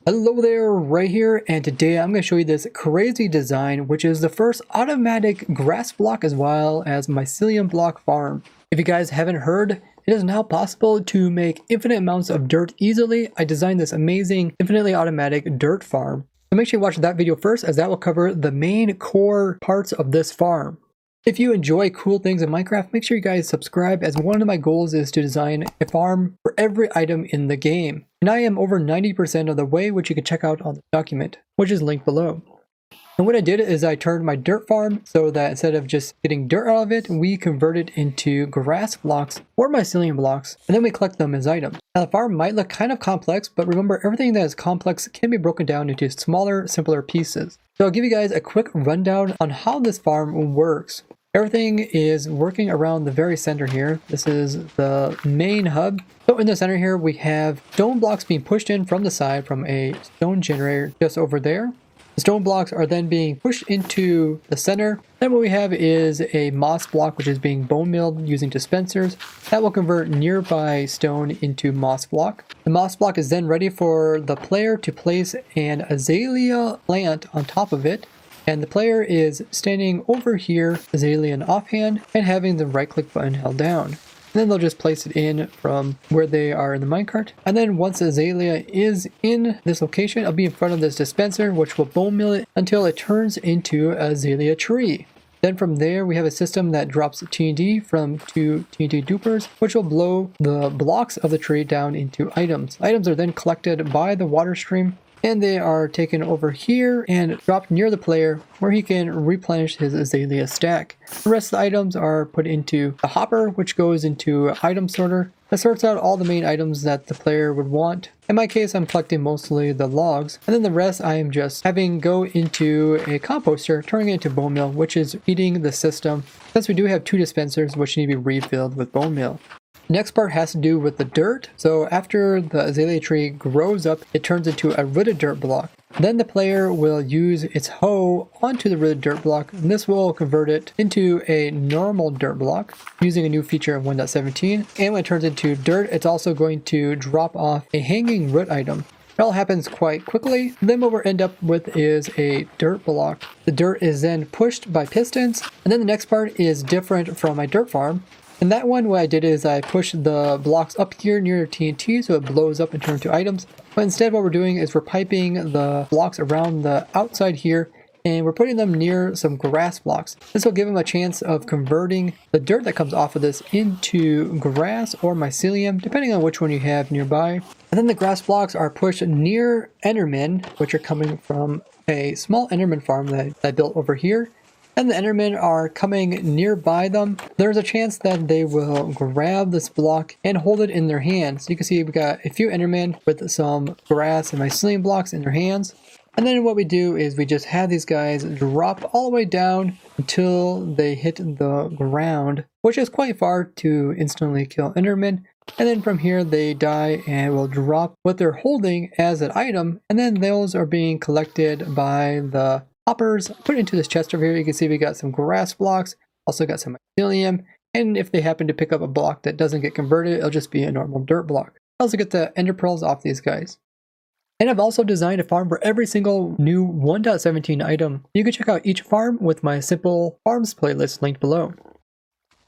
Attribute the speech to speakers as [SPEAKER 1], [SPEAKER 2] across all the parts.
[SPEAKER 1] Hello there, right here, and today I'm going to show you this crazy design, which is the first automatic grass block as well as mycelium block farm. If you guys haven't heard, it is now possible to make infinite amounts of dirt easily. I designed this amazing infinitely automatic dirt farm. So make sure you watch that video first, as that will cover the main core parts of this farm. If you enjoy cool things in Minecraft, make sure you guys subscribe, as one of my goals is to design a farm for every item in the game. And I am over 90% of the way, which you can check out on the document, which is linked below. And what I did is I turned my dirt farm so that instead of just getting dirt out of it, we convert it into grass blocks or mycelium blocks, and then we collect them as items. Now the farm might look kind of complex, but remember, everything that is complex can be broken down into smaller, simpler pieces. So I'll give you guys a quick rundown on how this farm works. Everything is working around the very center here. This is the main hub. So in the center here, we have stone blocks being pushed in from the side from a stone generator just over there. The stone blocks are then being pushed into the center. Then what we have is a moss block, which is being bone milled using dispensers. That will convert nearby stone into moss block. The moss block is then ready for the player to place an azalea plant on top of it. And the player is standing over here, azalea in offhand, and having the right click button held down. And then they'll just place it in from where they are in the minecart. And then once azalea is in this location, it'll be in front of this dispenser, which will bone mill it until it turns into an azalea tree. Then from there, we have a system that drops TNT from two TNT dupers, which will blow the blocks of the tree down into items. Items are then collected by the water stream, and they are taken over here and dropped near the player, where he can replenish his azalea stack. The rest of the items are put into the hopper, which goes into an item sorter that sorts out all the main items that the player would want. In my case, I'm collecting mostly the logs, and then the rest I am just having go into a composter, turning it into bone meal, which is feeding the system, since we do have two dispensers which need to be refilled with bone meal. Next part has to do with the dirt. So after the azalea tree grows up, it turns into a rooted dirt block. Then the player will use its hoe onto the rooted dirt block, and this will convert it into a normal dirt block using a new feature of 1.17. And when it turns into dirt, it's also going to drop off a hanging root item. It all happens quite quickly. Then what we'll end up with is a dirt block. The dirt is then pushed by pistons, and then the next part is different from my dirt farm. In that one, what I did is I pushed the blocks up here near TNT so it blows up and turns into items. But instead what we're doing is we're piping the blocks around the outside here, and we're putting them near some grass blocks. This will give them a chance of converting the dirt that comes off of this into grass or mycelium, depending on which one you have nearby. And then the grass blocks are pushed near endermen, which are coming from a small enderman farm that I built over here. And the endermen are coming nearby them. There's a chance that they will grab this block and hold it in their hands. So you can see we've got a few endermen with some grass and mycelium blocks in their hands. And then what we do is we just have these guys drop all the way down until they hit the ground, which is quite far to instantly kill endermen. And then from here they die and will drop what they're holding as an item. And then those are being collected by the hoppers, put into this chest over here. You can see we got some grass blocks, also got some mycelium, and if they happen to pick up a block that doesn't get converted, it'll just be a normal dirt block. I also get the ender pearls off these guys. And I've also designed a farm for every single new 1.17 item. You can check out each farm with my simple farms playlist linked below.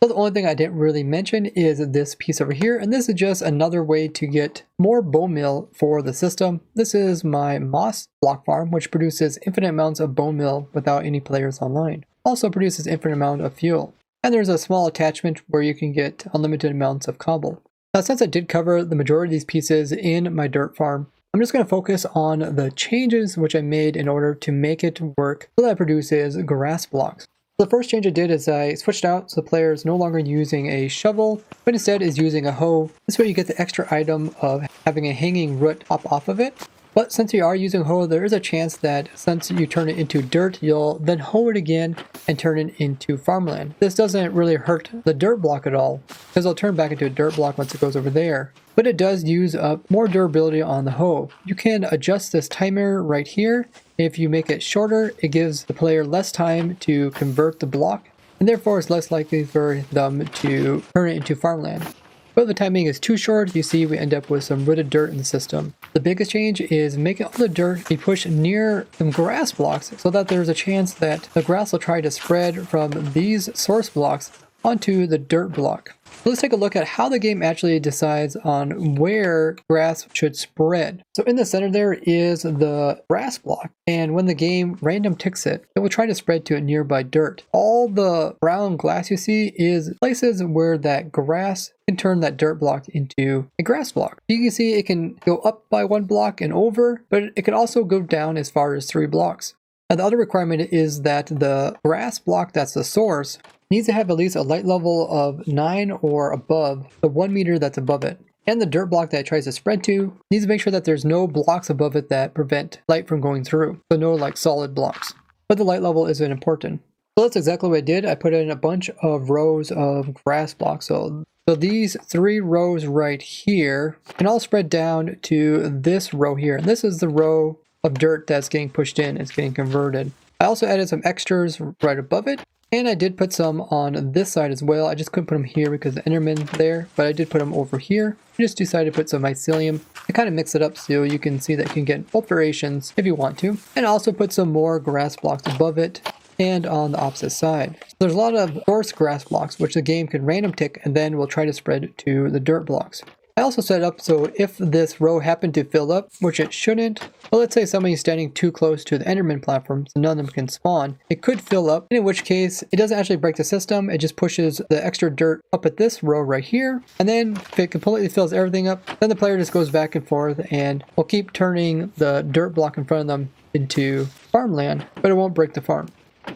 [SPEAKER 1] So the only thing I didn't really mention is this piece over here, and this is just another way to get more bone meal for the system. This is my moss block farm, which produces infinite amounts of bone meal without any players online. Also produces infinite amount of fuel. And there's a small attachment where you can get unlimited amounts of cobble. Now since I did cover the majority of these pieces in my dirt farm, I'm just going to focus on the changes which I made in order to make it work so that it produces grass blocks. The first change I did is I switched out so the player is no longer using a shovel, but instead is using a hoe. This way you get the extra item of having a hanging root pop off of it. But since you are using a hoe, there is a chance that since you turn it into dirt, you'll then hoe it again and turn it into farmland. This doesn't really hurt the dirt block at all, because it'll turn back into a dirt block once it goes over there. But it does use up more durability on the hoe. You can adjust this timer right here. If you make it shorter, it gives the player less time to convert the block, and therefore it's less likely for them to turn it into farmland. But if the time being is too short, you see we end up with some rooted dirt in the system. The biggest change is making all the dirt be pushed near some grass blocks so that there's a chance that the grass will try to spread from these source blocks onto the dirt block. So let's take a look at how the game actually decides on where grass should spread. So in the center there is the grass block, and when the game random ticks it, it will try to spread to a nearby dirt. All the brown glass you see is places where that grass can turn that dirt block into a grass block. You can see it can go up by 1 block and over, but it can also go down as far as 3 blocks. Now the other requirement is that the grass block that's the source needs to have at least a light level of 9 or above the 1 meter that's above it. And the dirt block that it tries to spread to needs to make sure that there's no blocks above it that prevent light from going through. So no like solid blocks. But the light level isn't important. So that's exactly what I did. I put in a bunch of rows of grass blocks. So these 3 rows right here can all spread down to this row here. And this is the row of dirt that's getting pushed in. It's getting converted. I also added some extras right above it. And I did put some on this side as well. I just couldn't put them here because the Enderman there, but I did put them over here. I just decided to put some mycelium to kind of mix it up so you can see that you can get both variations if you want to. And I also put some more grass blocks above it and on the opposite side. So there's a lot of source grass blocks which the game can random tick and then will try to spread to the dirt blocks. I also set it up so if this row happened to fill up, which it shouldn't, but let's say somebody's standing too close to the Enderman platform so none of them can spawn, it could fill up, in which case it doesn't actually break the system, it just pushes the extra dirt up at this row right here, and then if it completely fills everything up, then the player just goes back and forth and will keep turning the dirt block in front of them into farmland, but it won't break the farm.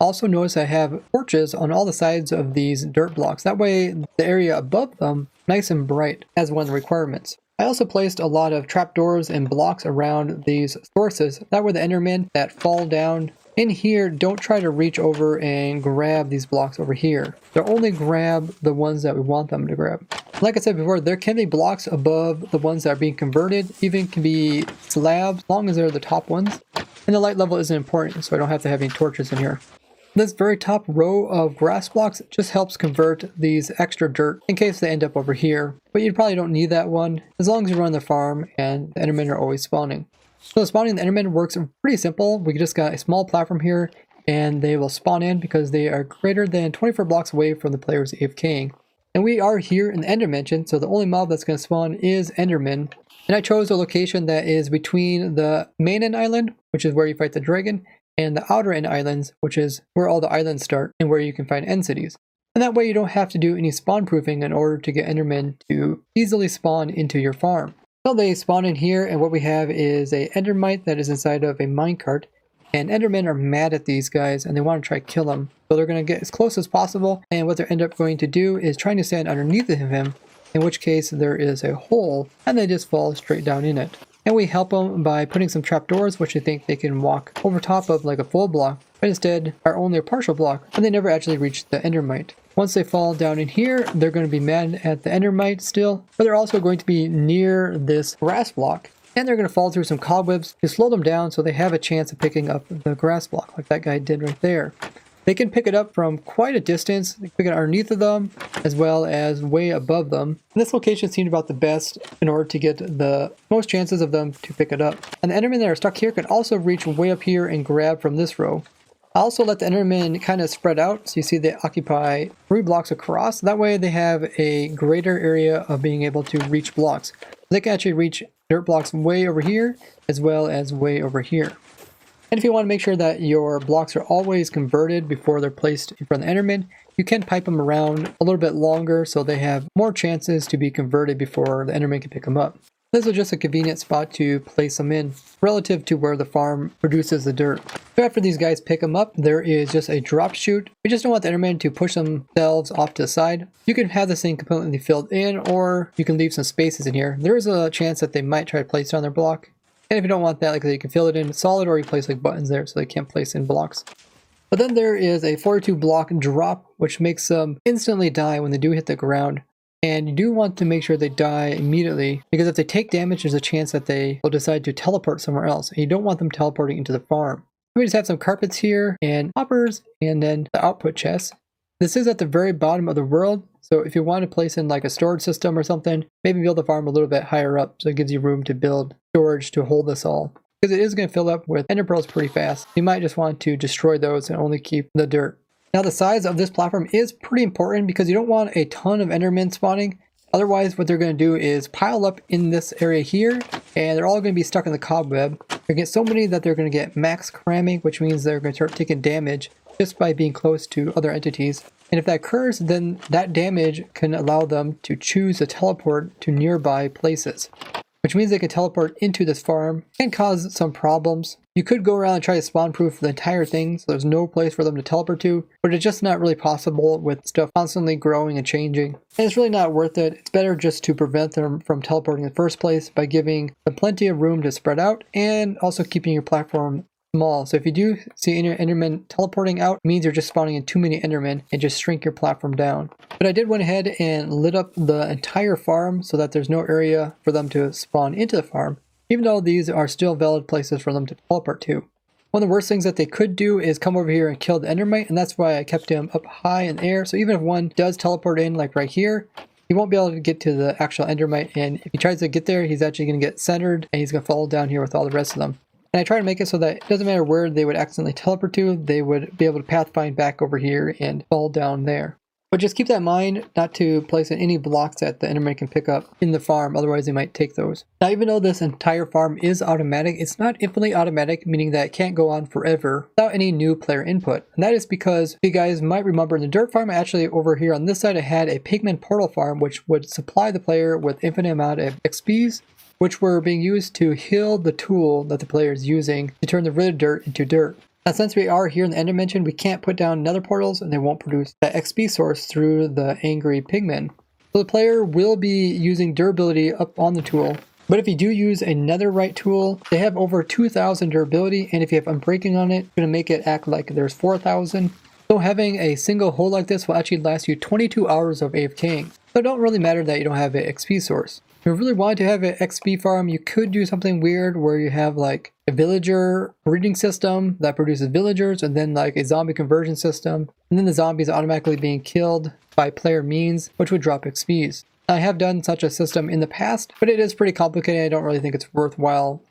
[SPEAKER 1] Also notice I have torches on all the sides of these dirt blocks. That way the area above them nice and bright as one of the requirements. I also placed a lot of trapdoors and blocks around these sources. That way the Endermen that fall down in here don't try to reach over and grab these blocks over here. They'll only grab the ones that we want them to grab. Like I said before, there can be blocks above the ones that are being converted. Even can be slabs, as long as they're the top ones. And the light level isn't important, so I don't have to have any torches in here. This very top row of grass blocks just helps convert these extra dirt in case they end up over here. But you probably don't need that one as long as you run the farm and the Endermen are always spawning. So spawning the Endermen works pretty simple. We just got a small platform here and they will spawn in because they are greater than 24 blocks away from the player's AFKing. And we are here in the Ender Mansion, so the only mob that's going to spawn is Enderman. And I chose a location that is between the main end island, which is where you fight the dragon, and the outer end islands, which is where all the islands start and where you can find end cities. And that way you don't have to do any spawn proofing in order to get Endermen to easily spawn into your farm. So they spawn in here, and what we have is a endermite that is inside of a minecart. And Endermen are mad at these guys and they want to try to kill them. So they're going to get as close as possible, and what they end up going to do is trying to stand underneath of him, in which case there is a hole and they just fall straight down in it. And we help them by putting some trapdoors, which they think they can walk over top of like a full block, but instead are only a partial block, and they never actually reach the endermite. Once they fall down in here, they're going to be mad at the endermite still, but they're also going to be near this grass block, and they're going to fall through some cobwebs to slow them down so they have a chance of picking up the grass block like that guy did right there. They can pick it up from quite a distance. They can pick it underneath of them as well as way above them. And this location seemed about the best in order to get the most chances of them to pick it up. And the Endermen that are stuck here can also reach way up here and grab from this row. I also let the Endermen kind of spread out, so you see they occupy 3 blocks across. That way they have a greater area of being able to reach blocks. They can actually reach dirt blocks way over here as well as way over here. And if you want to make sure that your blocks are always converted before they're placed in front of the Enderman, you can pipe them around a little bit longer so they have more chances to be converted before the Enderman can pick them up. This is just a convenient spot to place them in relative to where the farm produces the dirt. So after these guys pick them up, there is just a drop chute. We just don't want the Enderman to push themselves off to the side. You can have this thing completely filled in, or you can leave some spaces in here. There is a chance that they might try to place it on their block. And if you don't want that, like you can fill it in solid, or you place like buttons there so they can't place in blocks. But then there is a 42 block drop, which makes them instantly die when they do hit the ground. And you do want to make sure they die immediately, because if they take damage, there's a chance that they will decide to teleport somewhere else. And you don't want them teleporting into the farm. We just have some carpets here and hoppers, and then the output chest. This is at the very bottom of the world, So if you want to place in like a storage system or something, maybe build the farm a little bit higher up so it gives you room to build storage to hold this all. Because it is going to fill up with ender pearls pretty fast. You might just want to destroy those and only keep the dirt. Now the size of this platform is pretty important because you don't want a ton of endermen spawning. Otherwise what they're going to do is pile up in this area here and they're all going to be stuck in the cobweb. They're going to get so many that they're going to get max cramming, which means they're going to start taking damage just by being close to other entities. And if that occurs, then that damage can allow them to choose to teleport to nearby places, which means they can teleport into this farm and cause some problems. You could go around and try to spawn proof the entire thing so there's no place for them to teleport to, but it's just not really possible with stuff constantly growing and changing. And it's really not worth it. It's better just to prevent them from teleporting in the first place by giving them plenty of room to spread out and also keeping your platform small. So if you do see endermen teleporting out, it means you're just spawning in too many endermen and just shrink your platform down. But I did went ahead and lit up the entire farm so that there's no area for them to spawn into the farm, even though these are still valid places for them to teleport to. One of the worst things that they could do is come over here and kill the endermite, and that's why I kept him up high in the air. So even if one does teleport in, like right here, he won't be able to get to the actual endermite, and if he tries to get there, he's actually going to get centered and he's going to fall down here with all the rest of them. And I try to make it so that it doesn't matter where they would accidentally teleport to, they would be able to pathfind back over here and fall down there. But just keep that in mind, not to place in any blocks that the enderman can pick up in the farm, otherwise they might take those. Now even though this entire farm is automatic, it's not infinitely automatic, meaning that it can't go on forever without any new player input. And that is because you guys might remember in the dirt farm, actually over here on this side I had a pigment portal farm which would supply the player with infinite amount of XPs, which were being used to heal the tool that the player is using to turn the red dirt into dirt. Now since we are here in the end dimension, we can't put down nether portals and they won't produce that XP source through the angry pigmen. So the player will be using durability up on the tool. But if you do use a netherite tool, they have over 2,000 durability, and if you have unbreaking on it, it's going to make it act like there's 4,000. So having a single hole like this will actually last you 22 hours of AFKing. So it don't really matter that you don't have an XP source. If you really wanted to have an XP farm, you could do something weird where you have like a villager breeding system that produces villagers, and then like a zombie conversion system, and then the zombies automatically being killed by player means, which would drop XPs. I have done such a system in the past, but it is pretty complicated. I don't really think it's worthwhile.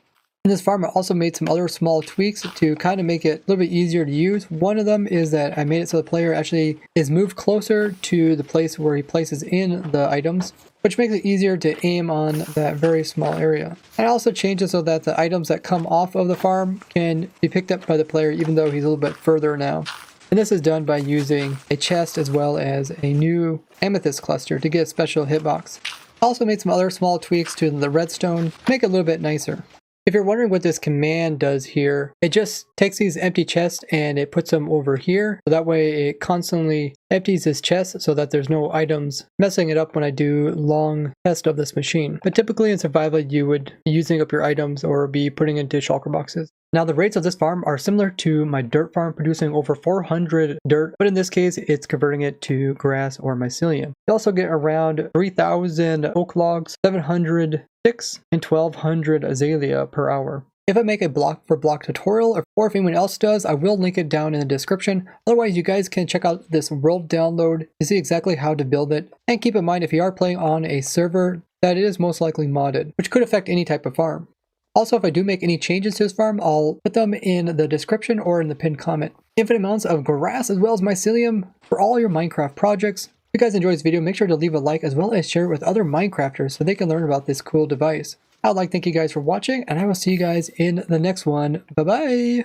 [SPEAKER 1] In this farm, I also made some other small tweaks to kind of make it a little bit easier to use. One of them is that I made it so the player actually is moved closer to the place where he places in the items, which makes it easier to aim on that very small area. And I also changed it so that the items that come off of the farm can be picked up by the player even though he's a little bit further now. And this is done by using a chest as well as a new amethyst cluster to get a special hitbox. I also made some other small tweaks to the redstone to make it a little bit nicer. If you're wondering what this command does here, it just takes these empty chests and it puts them over here. So that way it constantly empties this chest so that there's no items messing it up when I do long test of this machine. But typically in survival you would be using up your items or be putting into shulker boxes. Now the rates of this farm are similar to my dirt farm, producing over 400 dirt, but in this case it's converting it to grass or mycelium. You also get around 3,000 oak logs, 700 sticks, and 1,200 azalea per hour. If I make a block for block tutorial, or if anyone else does, I will link it down in the description. Otherwise, you guys can check out this world download to see exactly how to build it. And keep in mind, if you are playing on a server, that it is most likely modded, which could affect any type of farm. Also, if I do make any changes to this farm, I'll put them in the description or in the pinned comment. Infinite amounts of grass as well as mycelium for all your Minecraft projects. If you guys enjoyed this video, make sure to leave a like as well as share it with other Minecrafters so they can learn about this cool device. I would like to thank you guys for watching, and I will see you guys in the next one. Bye-bye!